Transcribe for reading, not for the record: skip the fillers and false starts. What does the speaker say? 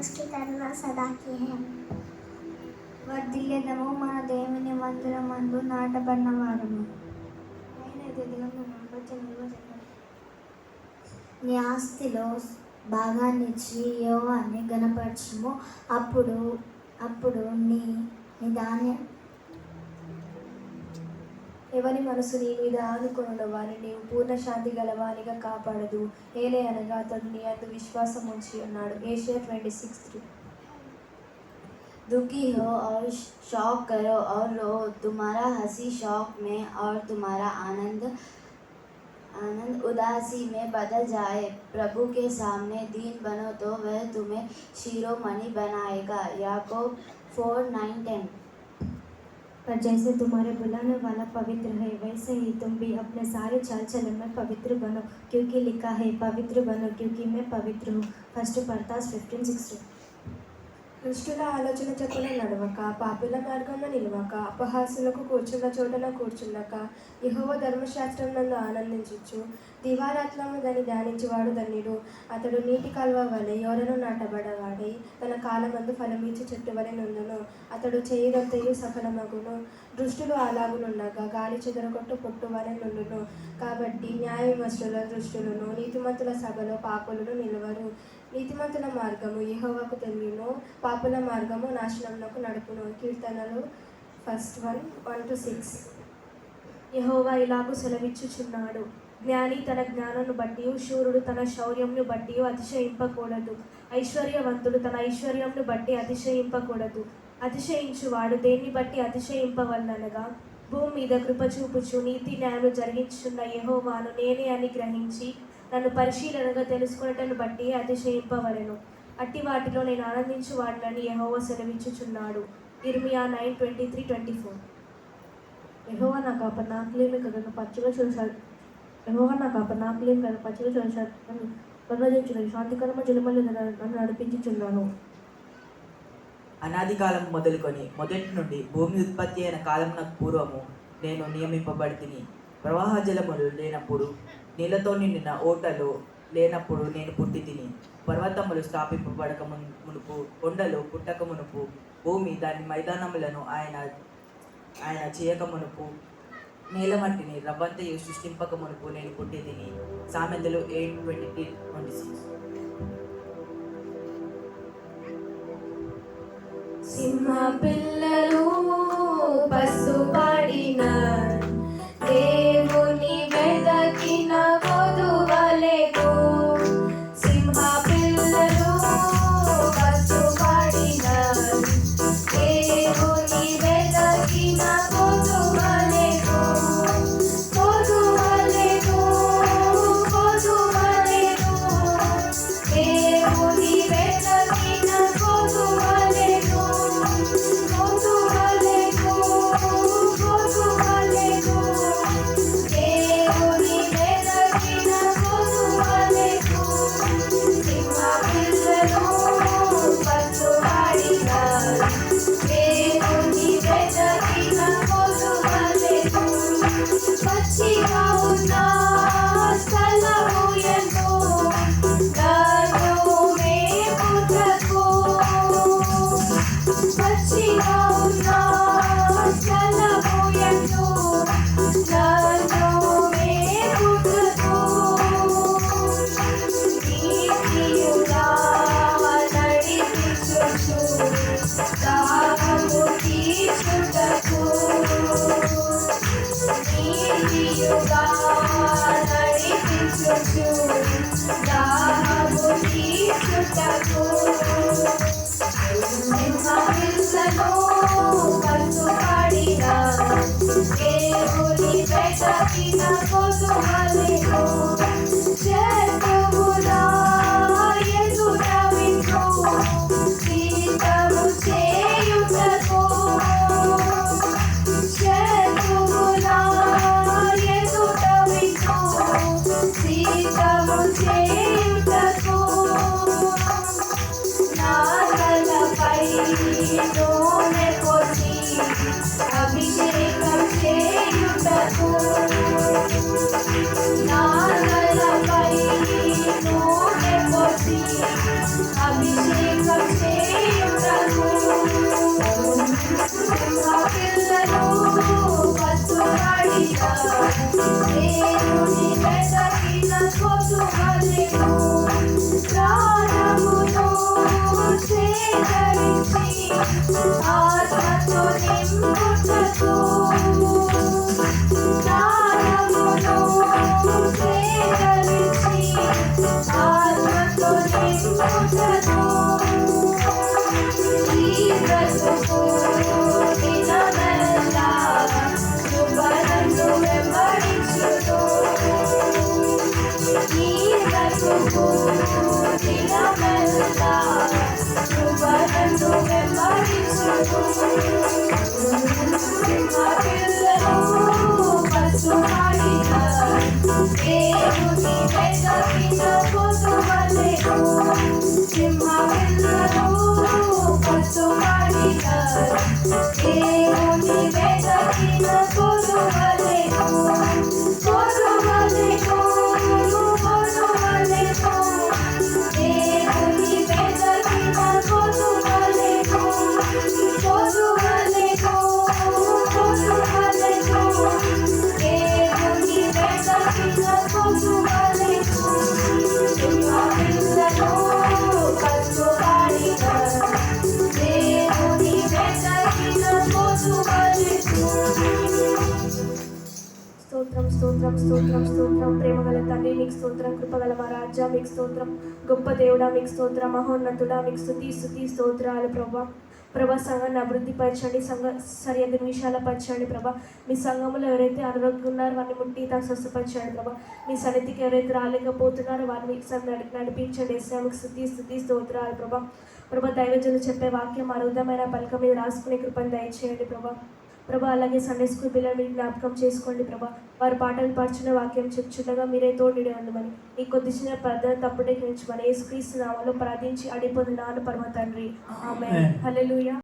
उसकी करुणा सदा की है। వర్ధిల్లెదము మన దేవుని మందిరమందు నాటబడిన వారము. నీ ఆస్తిలో భాగాన్నిచ్చి యెహోవాని ఘనపరచుము. అప్పుడు నీ ధాన్యం ఎవని మనసు నీ మీద ఆనుకొనున్న వాని నీవు పూర్ణ శాంతి గలవానిగా కాపాడదు. ఏలే అనగా అతడు నీ అందు విశ్వాసం ఉంచి ఉన్నాడు. ఏషియా 26:3. दुखी हो और शौक करो और रो, तुम्हारा हंसी शौक में और तुम्हारा आनंद उदासी में बदल जाए. प्रभु के सामने दीन बनो तो वह तुम्हें शिरोमणि बनाएगा. याकूब 4:9-10. पर जैसे तुम्हारे बुलाने वाला पवित्र है, वैसे ही तुम भी अपने सारे चाल चलन में पवित्र बनो, क्योंकि लिखा है पवित्र बनो क्योंकि मैं पवित्र हूँ. 1 Corinthians 15:16. దుష్టుల ఆలోచన చొప్పున నడవక, పాపుల మార్గంలో నిలవక, అపహాసులకు కూర్చున్న చోటన కూర్చున్నక, యెహోవా ధర్మశాస్త్రం నందు ఆనందించుచు దివారాత్మము దాన్ని ధ్యానించువాడు ధన్యుడు. అతడు నీటి కాలువ వలె యోరను నాటబడవాడై తన కాలమందు ఫలమిచ్చి చెట్టు వలె నుండును. అతడు చేయుదంతయు సఫలమగును. దుష్టులు అలాగునుండగా గాలి చెదరగొట్టు పొట్టు వలె నుండును. కాబట్టి న్యాయ విమర్శల దుష్టులను, నీతిమంతుల సభలో పాపులను నిలవరు. నీతిమంతుల మార్గము యెహోవాకు తెలియను, పాపుల మార్గము నాశనమునకు నడుపును. కీర్తనలు 1:1-6. యెహోవా ఇలాగు సెలవిచ్చుచున్నాడు, జ్ఞాని తన జ్ఞానమును బట్టి, శూరుడు తన శౌర్యమును బట్టి అతిశయింపకూడదు. ఐశ్వర్యవంతుడు తన ఐశ్వర్యమును బట్టి అతిశయింపకూడదు. అతిశయించువాడు దేన్ని బట్టి అతిశయింపవలనగా, భూమి మీద కృప చూపుచు నీతి న్యాయములు జరిగించుచున్న యెహోవాను నేనే అని గ్రహించి నన్ను పరిశీలనగా తెలుసుకున్నటను బట్టి అతిశయింపవలెను. అట్టి వాటిలో నేను ఆనందించువాడినని యెహోవా సెలవిచ్చుచున్నాడు. ఇర్మియా 9:23-24. యెహోవా నా కాపరి, నా ఆకలేమి కలను పచ్చిగా చూశాడు. యెహోవా నా కాపరి, నా ఆకలేమి కలను పచ్చిగా చూశాడు. నన్ను కరుణించును, శాంతికరమైన జలముల నన్ను నడిపించుచున్నాను. అనాది కాలం మొదలుకొని మొదటి నుండి భూమి ఉత్పత్తి అయిన కాలమునకు పూర్వము నేను నియమింపబడితిని. ప్రవాహ జలములు లేనప్పుడు, నీళ్లతో నిండిన ఓటలు లేనప్పుడు నేను పుట్టి తిని. పర్వతములు స్థాపింపబడక మునుపు, కొండలు పుట్టక మునుపు, భూమి దాని మైదానములను ఆయన చేయక మునుపు, నేలమట్టిని రవ్వంతయు సృష్టింపక మునుపు నేను పుట్టి తిని. సామెతలు 8:20-26. సింహ పిల్లలు పసుపడిన దేవుని వెదకిన కొదువలెకు. సింహ పిల్లలు పసుపడిన దేవుని వెదకిన కొదువలెకు. కొదువలెకు, కొదువలెకు, దేవుని వెదకిన కొదువలెకు. కొదువలెకు, కొదువలెకు, దేవుని వెదకిన కొదువలెకు. సింహ పిల్లలు పసుపడిన దేవుని వెదకిన కొదువలెకు. పచ్చిగా ఉన్న స్థలము ఎందు నన్ను మేపుటకు. పచ్చిగా ఉన్న స్థలము ఎందు నన్ను మేపుటకు. నీతియుగా నడిపించుచు దాహము తీర్చుటకు. నీతియుగా నడిపించుచు దాహము తీర్చుటకు. సింహ పిల్లలు పసుపడిన దేవుని వెదకిన కొదువలెకు. శత్రువుల ఎదుట వింటూ సిద్ధము చేయుటకు. శత్రువుల ఎదుట వింటూ సిద్ధము చేయుటకు. నా తలపై నూనె పోసి అభిషేకం చేయుటకు. నా తలపై నూనె పోసి అభిషేకం దినమెల్లా కృపలను వెంబడించును. సింహపిల్లలు పశుపాడిన దేవుని వెతకిన పొదువలెను. సింహపిల్లలు పశుపాడిన దేవుని వెతకిన పొదువలెను. పొదువలెను, పొదువలెను, దేవుని వెతకిన పొదువలెను. పొదువలెను, పొదువలెను, దేవుని వెతకిన పొదువలెను. సింహపిల్లలు పశుపాడిన దేవుని వెతకిన పొదువలెను. స్తోత్రం స్తోత్రం స్తోత్రం స్తోత్రం. ప్రేమగల తండ్రి నీకు స్తోత్రం. కృపగల మా రాజా మీకు స్తోత్రం. గొప్ప దేవుడా మీకు స్తోత్రం. మహోన్నతుడా మీకు స్తుతి స్తుతి స్తోత్రాలు ప్రభా. ప్రభా సంఘాన్ని అభివృద్ధిపరచండి, సంఘ సరిహద్దుని విశాలపరచండి ప్రభా. మీ సంఘంలో ఎవరైతే అనారోగ్యం ఉన్నారో వారిని ముట్టి తాను స్వస్థపరచండి ప్రభా. మీ సన్నిధికి ఎవరైతే రాలేకపోతున్నారో వారిని నడిపించండి. మీకు స్తుతి స్తుతి స్తోత్రాలు ప్రభా. ప్రభా దైవజనులు చెప్పే వాక్యం అరుదమైన పలక మీద రాసుకునే కృపను దయచేయండి ప్రభా. ప్రభా అలాగే సండే స్కూల్ పిల్లలు మీరు జ్ఞాపకం చేసుకోండి ప్రభా. వారు పాటలు పాడుచున్న వాక్యం చెప్పుచుండగా మీరే తోడుని ఉండమని ఈ కొద్ది చిన్న ప్రార్థన తప్పుడే గ్రహించమని యేసుక్రీస్తు నామములో ప్రార్థించి అడిగిపోతున్నాను పరమ తండ్రి. ఆమేన్. హల్లెలూయా.